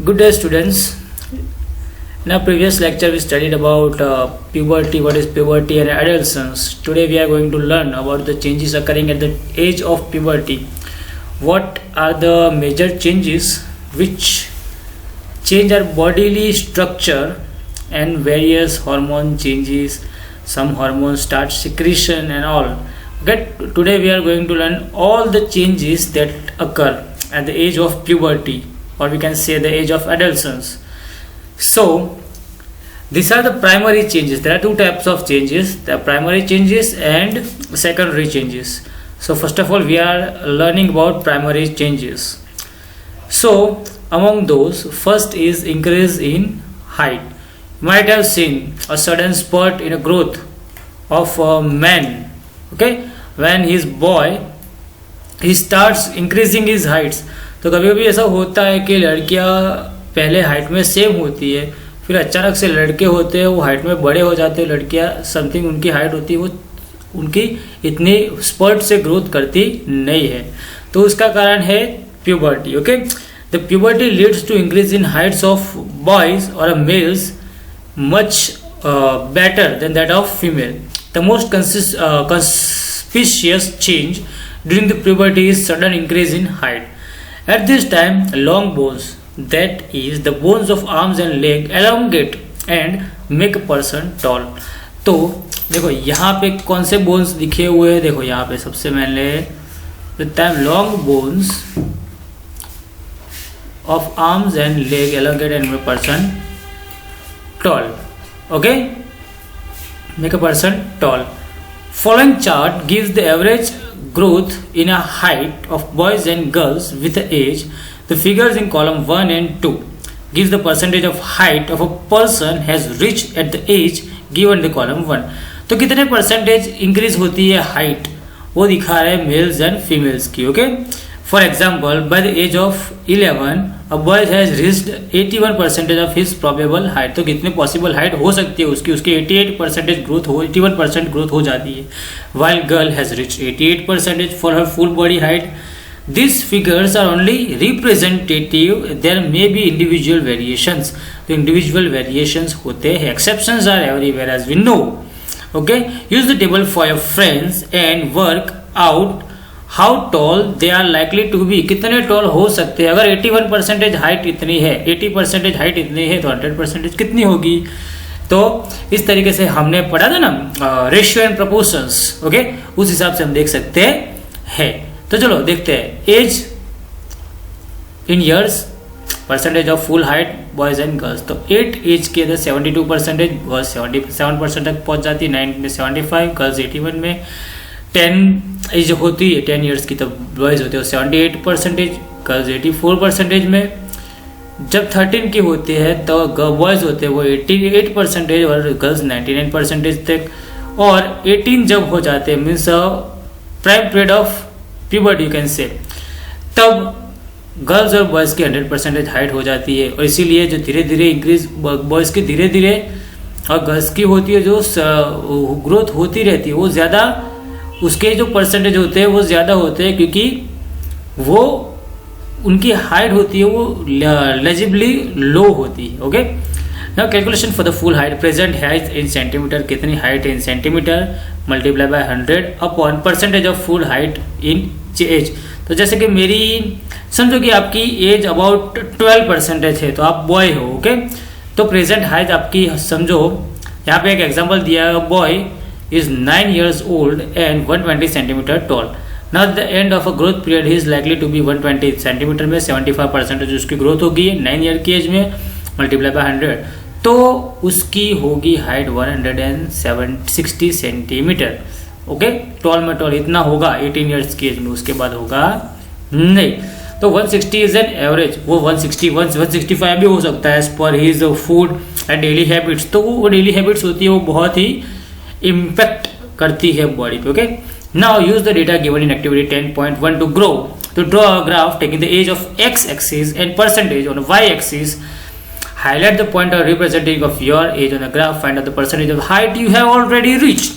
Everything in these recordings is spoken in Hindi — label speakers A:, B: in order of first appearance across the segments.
A: Good day, students. In our previous lecture, we studied about puberty, what is puberty, and adolescence. Today, we are going to learn about the changes occurring at the age of puberty. What are the major changes which change our bodily structure and various hormone changes? Some hormones start secretion and all. Okay, today we are going to learn all the changes that occur at the age of puberty, or we can say the age of adolescence. So these are the primary changes. There are two types of changes: the primary changes and secondary changes. So first of all, we are learning about primary changes. So among those, first is increase in height. You might have seen a sudden spurt in a growth of a man. Okay, when his boy, he starts increasing his heights. तो कभी कभी ऐसा होता है कि लड़कियां पहले हाइट में सेम होती है, फिर अचानक से लड़के होते हैं वो हाइट में बड़े हो जाते हैं. लड़कियां समथिंग उनकी हाइट होती है वो उनकी इतनी स्पर्ट से ग्रोथ करती नहीं है, तो उसका कारण है puberty. Okay, the puberty leads to increase in heights of boys और males much better than that of female. The most conspicuous change during the puberty is sudden increase in height. At this time, long bones, that is the bones of arms and leg, elongate and make a person tall. तो देखो यहाँ पे कौन से बोन्स दिखे हुए हैं. देखो यहाँ पे सबसे पहले long bones of arms and leg elongate and make a person tall. Okay, make a person tall. Following chart gives the average growth in a height of boys and girls with age. The figures in column 1 and 2 gives the percentage of height of a person has reached at the age given the column 1. तो कितने परसेंटेज इंक्रीज होती है हाइट वो दिखा रहे हैं मेल्स एंड फीमेल्स की. Okay, for example by the age of 11 a boy has reached 81% of his probable height. तो कितने पॉसिबल हाइट हो सकती है उसकी 81% ग्रोथ हो 81% ग्रोथ हो जाती है. while girl has reached 88% for her full body height. These figures are only representative. There may be individual variations. तो individual variations होते हैं. Exceptions are everywhere as we know. Okay, use the table for your friends and work out how tall they are likely to be. कितने टॉल हो सकते हैं. अगर 81% हाइट इतनी है, 80% हाइट इतनी है, तो 100% कितनी होगी. तो इस तरीके से हमने पढ़ा था ना रेशियो एंड प्रपोर्शंस. ओके, उस हिसाब से हम देख सकते हैं. तो चलो देखते हैं age in years, percentage of full height boys and girls. तो 8 एज के अंदर 72%, बॉयज 77% तक पहुंच जाती है, 9 में 75, गर्ल्स 81 में. 10 एज होती है 10 ईयर्स की, तो बॉयज होते हैं 78%, गर्ल्स 84% में. जब 13 की होती है तो बॉयज होते हैं वो 88% और गर्ल्स 99% तक. और 18 जब हो जाते हैं means prime period of puberty you can say, तब गर्ल्स और बॉयज की 100% हाइट हो जाती है. और इसीलिए जो धीरे धीरे इंक्रीज बॉयज की धीरे धीरे और गर्ल्स की होती है, जो ग्रोथ होती रहती है वो ज़्यादा, उसके जो परसेंटेज होते हैं वो ज़्यादा होते हैं, क्योंकि वो उनकी हाइट होती है वो लेजिबली लो होती है. Okay, now calculation for the full height. Present height in centimetre, कितनी हाइट है in centimetre, multiply by 100 upon percentage of full height in age. तो जैसे कि मेरी समझो कि आपकी एज अबाउट 12% है, तो आप बॉय हो. ओके, तो प्रेजेंट हाइट आपकी समझो, यहाँ पे एक एग्जांपल दिया है, boy is 9 years old and 120 centimeter tall. Now at the end of a growth period he is likely to be 120 centimeter में 75% जो उसकी ग्रोथ होगी 9 ईयर की एज में, मल्टीप्लाई बाय 100, तो उसकी होगी हाइट 160 सेंटीमीटर. ओके, टॉल में टॉल इतना होगा 18 ईयर्स की एज में, उसके बाद होगा नहीं. तो 160 इज एन एवरेज. वो 160 165 भी हो सकता है एज पर his food and daily habits. तो वो डेली हैबिट्स होती है वो बहुत ही इम्पैक्ट करती है बॉडी पे. Okay, now use the data given in activity 10.1 to grow. To draw a graph taking the age of x axis and percentage on y axis. Highlight the point of representing of your age on the graph. Find out the percentage of height you have already reached.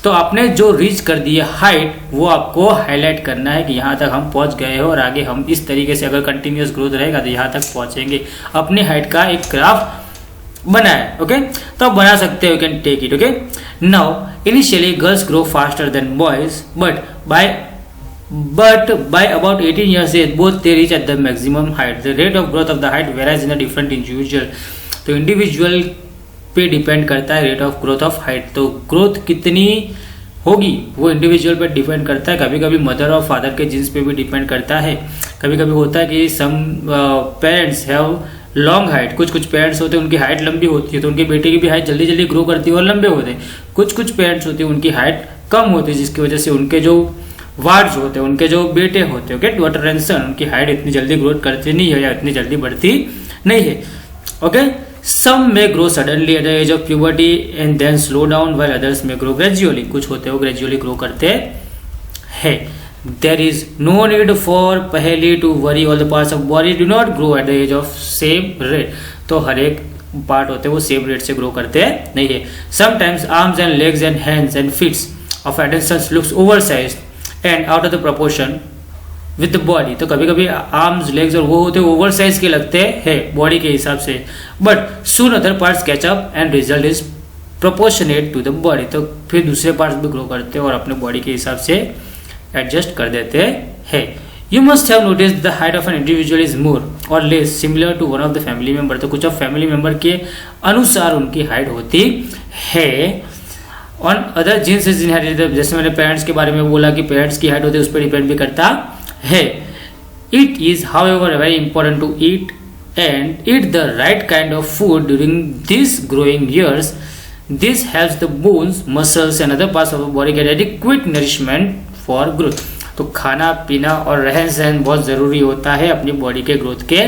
A: तो आपने जो रीच कर दी है हाइट, वो आपको हाईलाइट करना है कि यहाँ तक हम पहुँच गए हैं और आगे हम इस तरीके से अगर कंटिन्यूस ग्रोथ रहेगा तो यहाँ तक पहुँचेंगे। अपनी हाइट का एक ग्राफ बनाए। ओके, तो आप बना सकते हो, you can take it. Okay, now initially girls grow faster than boys, but by about 18 years age both they reach at the maximum height. The rate of growth of the height varies in a different individual. तो इंडिविजुअल पे डिपेंड करता है rate of growth of height. तो ग्रोथ कितनी होगी वो इंडिविजुअल पे डिपेंड करता है। कभी कभी मदर और फादर के जीन्स पे भी डिपेंड करता है। कभी कभी होता है कि some parents have long height, कुछ पेरेंट्स होते हैं उनकी हाइट लंबी होती है तो उनके बेटे की भी हाइट जल्दी जल्दी ग्रो करती है और लंबे होते हैं। कुछ पेरेंट्स होते हैं उनकी हाइट कम होती है जिसकी वजह से उनके जो वार्ड्स होते हैं, उनके जो बेटे होते हैं, डॉटर एंड सन, उनकी हाइट इतनी जल्दी ग्रोथ करती नहीं है या इतनी जल्दी बढ़ती नहीं है। ओके, सम में grow suddenly at the age of puberty and then slow down while others में ग्रो ग्रेजुअली। कुछ होते हैं वो ग्रेजुअली ग्रो करते हैं। There is no need for पहली to worry all the parts of body do not grow at the age of same rate. तो हर एक पार्ट होते हैं वो सेम रेट से ग्रो करते हैं नहीं है। Sometimes arms and legs and hands and feets of adults looks oversized and out of the proportion with the body. तो कभी कभी आर्म्स लेग्स और वो होते हैं ओवर साइज के लगते हैं बॉडी के हिसाब से, but soon other parts catch up and result is proportionate to the body. तो फिर दूसरे पार्ट्स भी ग्रो करते हैं और अपने बॉडी के हिसाब से एडजस्ट कर देते हैं। You must have notice the height of an individual is more or less similar to one of the family member. तो कुछ ऑफ फैमिली मेंबर के अनुसार उनकी हाइट होती है। On other genes is inherited, जैसे मैंने पेरेंट्स के बारे में बोला कि पेरेंट्स की हाइट होती है उस पर डिपेंड भी करता है। It is however very important to eat and eat the right kind of food during this growing years. This helps the bones, muscles and other parts of the body get adequate nourishment for growth. तो खाना पीना और रहन सहन बहुत जरूरी होता है अपनी बॉडी के ग्रोथ के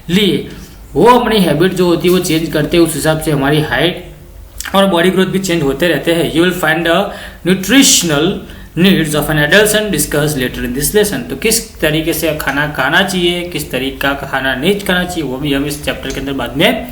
A: लिए। वो अपनी हैबिट जो होती है वो चेंज करते हैं, उस हिसाब से हमारी हाइट और बॉडी ग्रोथ भी चेंज होते रहते हैं। You will find the nutritional needs of an adult discuss later in this lesson. तो किस तरीके से खाना खाना चाहिए, किस तरीके का खाना नहीं खाना चाहिए, वो भी हम इस चैप्टर के अंदर बाद में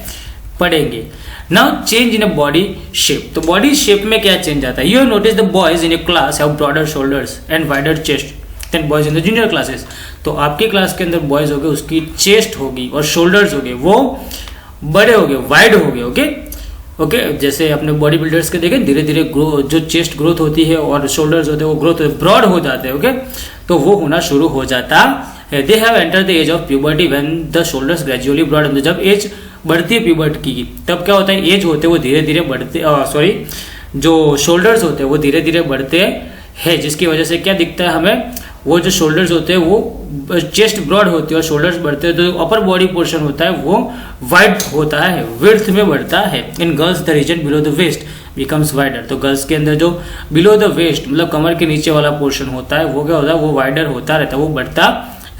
A: पढ़ेंगे। Now change in a body shape. तो बॉडी शेप में क्या चेंज आता है? You have notice the boys in A class have broader shoulders and wider chest than boys in the junior classes. तो आपके क्लास के अंदर बॉयज हो गए, उसकी चेस्ट होगी और शोल्डर्स हो गए, वो बड़े हो गए, वाइड हो गए। ओके, जैसे अपने बॉडी बिल्डर्स के देखें धीरे धीरे ग्रो जो चेस्ट ग्रोथ होती है और शोल्डर्स होते हैं वो ग्रोथ ब्रॉड हो जाते हैं। ओके, तो वो होना शुरू हो जाता है। They have enter the age of puberty when the shoulders gradually broad. जब एज बढ़ती है प्यूबर्टी की तब क्या होता है, एज होते वो धीरे धीरे बढ़ते, जो शोल्डर्स होते हैं वो धीरे धीरे बढ़ते हैं, जिसकी वजह से क्या दिखता है हमें, वो जो शोल्डर्स होते हैं वो चेस्ट ब्रॉड होती है और शोल्डर्स बढ़ते हैं, तो अपर बॉडी पोर्शन होता है वो वाइड होता है, विड्थ में बढ़ता है। In girls the region below the waist becomes wider. तो गर्ल्स के अंदर जो बिलो द वेस्ट मतलब कमर के नीचे वाला पोर्शन होता है वो क्या होता है, वो वाइडर होता रहता है, वो बढ़ता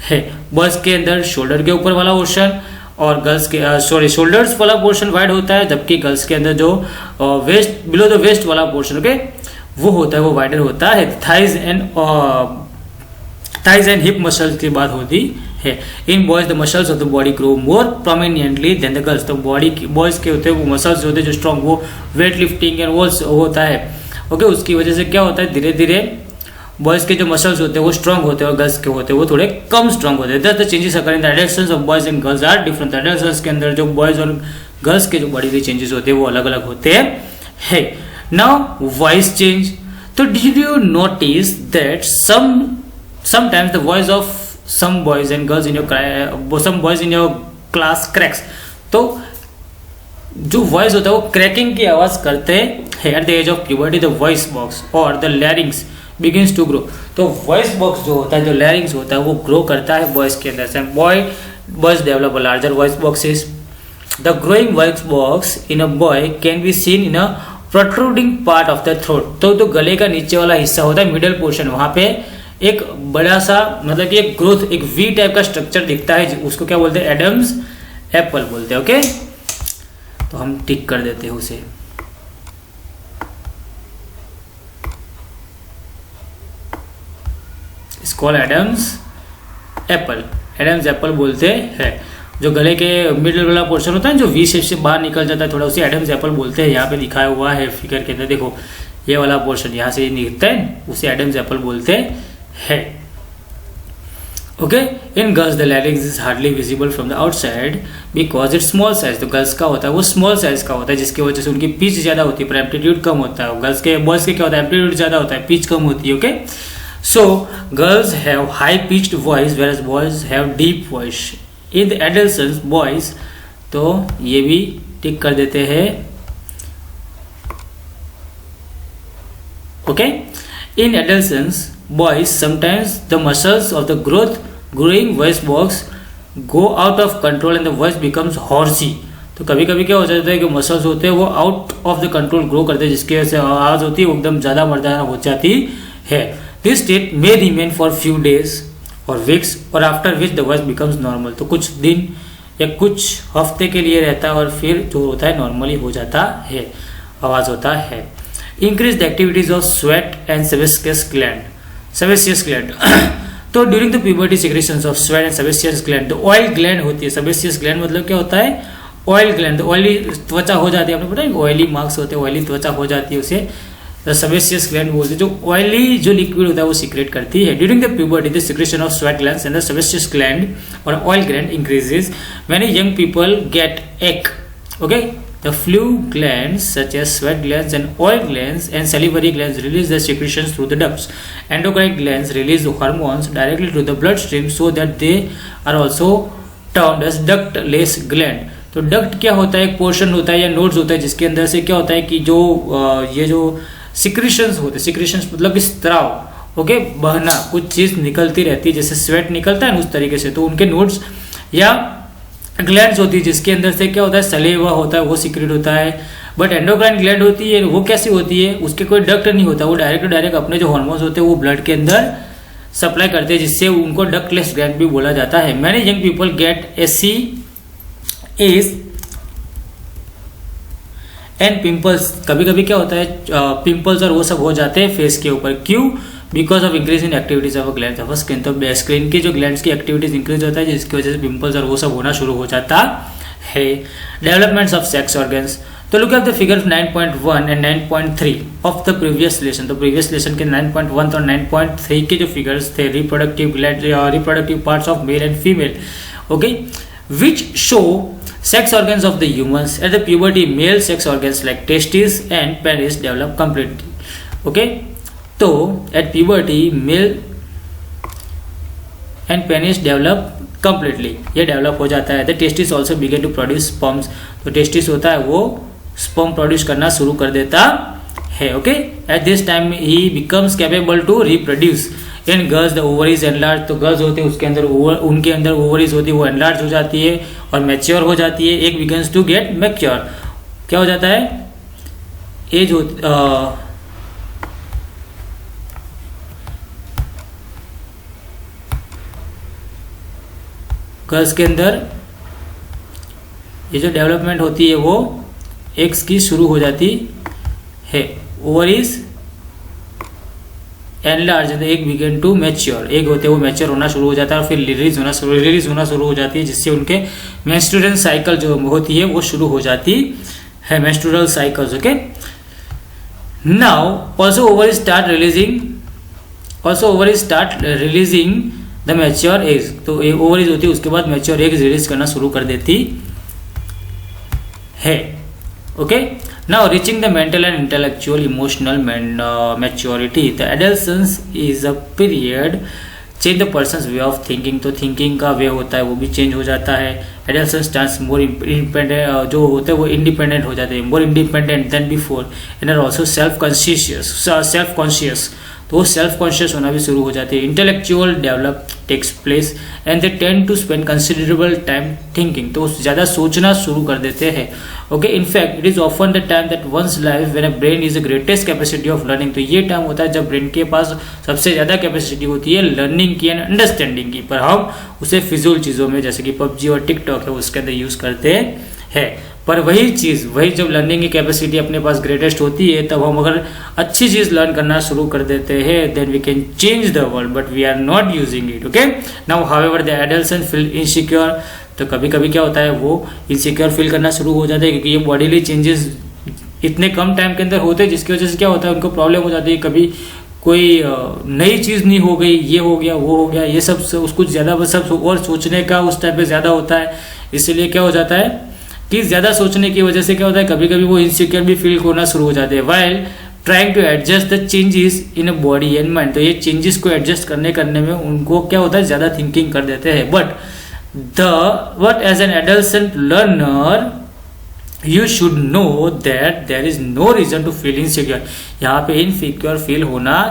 A: है। बॉयज के अंदर शोल्डर के ऊपर वाला पोर्शन और गर्ल्स के शोल्डर्स वाला पोर्शन वाइड होता है, जबकि गर्ल्स के अंदर जो वेस्ट बिलो द वेस्ट वाला पोर्शन ओके वो होता है, वो वाइडर होता है। थाइज एंड हिप मसल्स की बात होती है। In boys the muscles of the body grow more prominently than the girls. तो बॉडी बॉयज के होते हैं वो मसल्स होते हैं जो स्ट्रॉन्ग, वो वेट लिफ्टिंग एंड वो होता है। ओके, उसकी वजह से क्या होता है, धीरे धीरे बॉयज के जो मसल्स होते हैं वो स्ट्रॉन्ग होते हैं और गर्ल्स के होते हैं वो थोड़े कम स्ट्रॉन्ग होते हैं। The changes occur in the adolescence of boys and girls are different. Adolescence के अंदर जो बॉयज और गर्ल्स के जो बॉडी के चेंजेस होते हैं वो अलग अलग होते हैं। Now voice change. तो did you notice that sometimes the voice of some boys and girls in your class cracks। तो जो वॉइस होता है वो क्रैकिंग की आवाज करते हैं। At the age of puberty the voice box or the larynx begins to grow. तो वॉइस बॉक्स जो होता है, जो लैरिंग्स होता है वो ग्रो करता है वॉइस के अंदर से। Boys develop a larger voice boxes. The growing voice box in a boy can be seen in a protruding part of the throat. तो गले का नीचे वाला हिस्सा होता है मिडल पोर्शन, वहां पे एक बड़ा सा मतलब कि एक ग्रोथ, एक वी टाइप का स्ट्रक्चर दिखता है, उसको क्या बोलते हैं, एडम्स एप्पल बोलते हैं। ओके, तो हम टिक कर देते हैं उसे। इसको एडम्स एप्पल बोलते हैं। जो गले के मिडिल वाला पोर्शन होता है जो वी शेप से बाहर निकल जाता है थोड़ा, उसे एडम्स एप्पल बोलते हैं। यहाँ पे दिखाया हुआ है फिगर के अंदर, देखो ये वाला पोर्शन यहाँ से निकलता है, उसे एडम्स एप्पल बोलते हैं। Okay, in girls the larynx is hardly visible from the outside because it small size. तो गर्ल्स का होता है वो स्मॉल साइज का होता है, जिसकी वजह से उनकी पिच ज्यादा होती है पर एम्पलीट्यूड कम होता है। गर्ल्स के बॉयज के क्या होता है, एम्पलीट्यूड ज्यादा होता है, पिच कम होती है। Okay, so girls have high pitched voice whereas boys have deep voice. In the adolescence boys, तो ये भी टिक कर देते हैं। Okay, in adolescence boys sometimes the muscles of the growing voice box go out of control and the voice becomes hoarse। तो कभी कभी क्या हो जाता है कि मसल्स होते हैं वो out of the control grow करते हैं, जिसकी वजह से आवाज होती है वो एकदम ज्यादा मर्दाना हो जाती है। This state may remain for few days और वीक्स और after which the voice becomes normal. तो कुछ दिन या कुछ हफ्ते के लिए रहता है और फिर जो होता है नॉर्मली हो जाता है, आवाज होता है। Increase the activities of sweat and sebaceous gland. Sebaceous gland तो during the puberty secretions of sweat and sebaceous gland, तो ऑयल ग्लैंड होती है। सेबेसियस ग्लैंड मतलब क्या होता है, ऑयल ग्लैंड। तो ऑयली त्वचा हो जाती है, आपने पता है ऑयली मार्क्स होते हैं, ऑयली त्वचा हो जाती है, उसे सेबेसियस ग्लैंड बोलते हैं। जो ऑयली जो लिक्विड होता है वो सीक्रेट करती है। During the puberty the secretion of sweat glands and the sebaceous gland और oil gland increases when young people get एक। Okay, the flu glands such as sweat glands and oil glands and salivary glands release the secretions through the ducts. Endocrine glands release the hormones directly to the bloodstream so that they are also termed as ductless gland। तो duct क्या होता है, एक पोर्शन होता है या नोड्स होता है जिसके अंदर से क्या होता है कि जो ये जो सिक्रेशंस होते हैं, सिक्रेशंस मतलब कि स्त्राव, ओके, बहना, कुछ चीज निकलती रहती है, जैसे स्वेट निकलता है ना उस तरीके से। तो उनके नोड्स या ग्लैंड्स होती है जिसके अंदर से क्या होता है, सलेवा होता है, वो सीक्रेट होता है। बट एंडोक्राइन ग्लैंड होती है वो कैसी होती है, उसके कोई डक्ट नहीं होता, वो डायरेक्ट अपने जो हार्मोन्स होते हैं वो ब्लड के अंदर सप्लाई करते हैं, जिससे उनको डक्टलेस ग्लैंड भी बोला जाता है। Many young people gate AC S and pimples. कभी कभी क्या होता है पिंपल्स और वो सब हो जाते हैं फेस के ऊपर। क्यों? Because of increase in activities of glands of skin. तो स्किन की जो ग्लैंड्स की एक्टिविटीज इंक्रीज होता है जिसकी वजह से पिंपल्स और वो सब होना शुरू हो जाता है। डेवलपमेंट्स ऑफ सेक्स ऑर्गन्स, तो look at the figure 9.1 and 9.3 of the previous lesson. तो प्रीवियस लेसन के 9.1 और 9.3 के जो फिगर्स थे, reproductive gland, reproductive parts of male and female, okay, which show sex organs of the humans at the puberty. Male sex organs like testes and penis develop completely. Okay, तो at puberty male and penis develop completely, ये develop हो जाता है। The testes also begin to produce sperms। तो testis होता है वो sperm produce करना शुरू कर देता है। Okay, at this time he becomes capable to reproduce। In girls the ovaries enlarge, तो गर्ल्स होते हैं उसके अंदर उनके अंदर ओवरीज होती है वो एनलार्ज हो जाती है और मैच्योर हो जाती है। एक बिगन्स टू गेट मैच्योर, क्या हो जाता है, एज गर्ल्स के अंदर ये जो डेवलपमेंट होती है वो एक्स की शुरू हो जाती है। ओवरीज एनलार्ज, एक बिगन टू मैच्योर, एक होते वो मैच्योर होना शुरू हो जाता है और फिर रिलीज होना शुरू हो जाती है, जिससे उनके मेंस्ट्रुअल साइकिल जो होती है वो शुरू हो जाती है, menstrual cycles. Okay, now also ovaries start releasing the mature eggs. तो ओवरीज होती है उसके बाद मैच्योर एग्स रिलीज करना शुरू कर देती है। Okay, now reaching the mental and intellectual emotional maturity, the adolescence is a period change the person's way of thinking। तो थिंकिंग का वे होता है वो भी चेंज हो जाता है। adolescence turns more independent, जो होते हैं वो इंडिपेंडेंट हो जाते हैं, more independent than before and are also self conscious। तो वो सेल्फ कॉन्शियस होना भी शुरू हो जाती है। Intellectual develop takes place and they tend to spend considerable time thinking. तो ज़्यादा सोचना शुरू कर देते हैं। Okay, in fact it is often the time that one's life when a brain is the greatest capacity of learning. तो ये टाइम होता है जब ब्रेन के पास सबसे ज़्यादा कैपेसिटी होती है लर्निंग की एंड अंडरस्टैंडिंग की, पर हम उसे फिजूल चीज़ों में जैसे कि पबजी और टिकटॉक है उसके अंदर यूज़ करते हैं। पर वही जब लर्निंग की कैपेसिटी अपने पास ग्रेटेस्ट होती है तब हम अगर अच्छी चीज लर्न करना शुरू कर देते हैं then we can change the world, but we are not using it. Okay, now however the adolescent feel insecure. तो कभी कभी क्या होता है वो इनसिक्योर फील करना शुरू हो जाता है क्योंकि ये बॉडीली चेंजेस इतने कम टाइम के अंदर होते हैं, जिसकी वजह से क्या होता है उनको प्रॉब्लम हो जाती है, कभी कोई नई चीज़ नहीं हो गई, ये हो गया वो हो गया, ये सब उसको ज़्यादा सब और सोचने का उस टाइम पे ज़्यादा होता है। इसीलिए क्या हो जाता है कि ज़्यादा सोचने की वजह से क्या होता है कभी कभी वो इनसिक्योर भी फील होना शुरू हो जाते हैं। While trying to adjust the changes in a body and mind, तो ये चेंजेस को एडजस्ट करने में उनको क्या होता है ज़्यादा थिंकिंग कर देते हैं। But as an adolescent learner you should know that there is no reason to feel insecure. यहाँ पे इनसिक्योर फील होना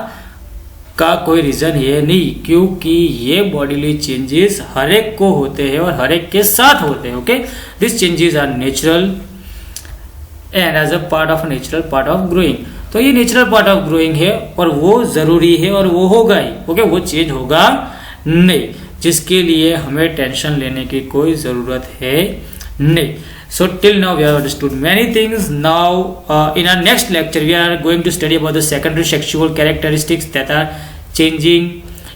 A: का कोई रीजन है नहीं, क्योंकि ये बॉडीली चेंजेस हर एक को होते हैं और हर एक के साथ होते हैं। Okay, this changes are natural and as a part of natural part of growing. तो ये नेचुरल पार्ट ऑफ ग्रोइंग है और वो जरूरी है और वो होगा ही। ओके, वो चेंज होगा नहीं, जिसके लिए हमें टेंशन लेने की कोई जरूरत है नहीं। So till now we have understood many things. Now in our next lecture we are going to study about the secondary sexual characteristics that are changing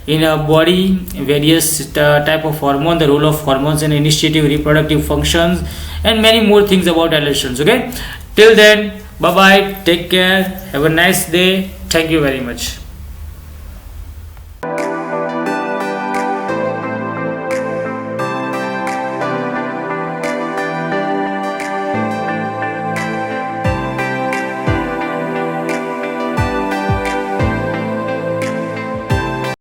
A: in our body, various type of hormone, the role of hormones in initiative, reproductive functions, and many more things about adolescence. Okay, till then, bye bye, take care, have a nice day, thank you very much.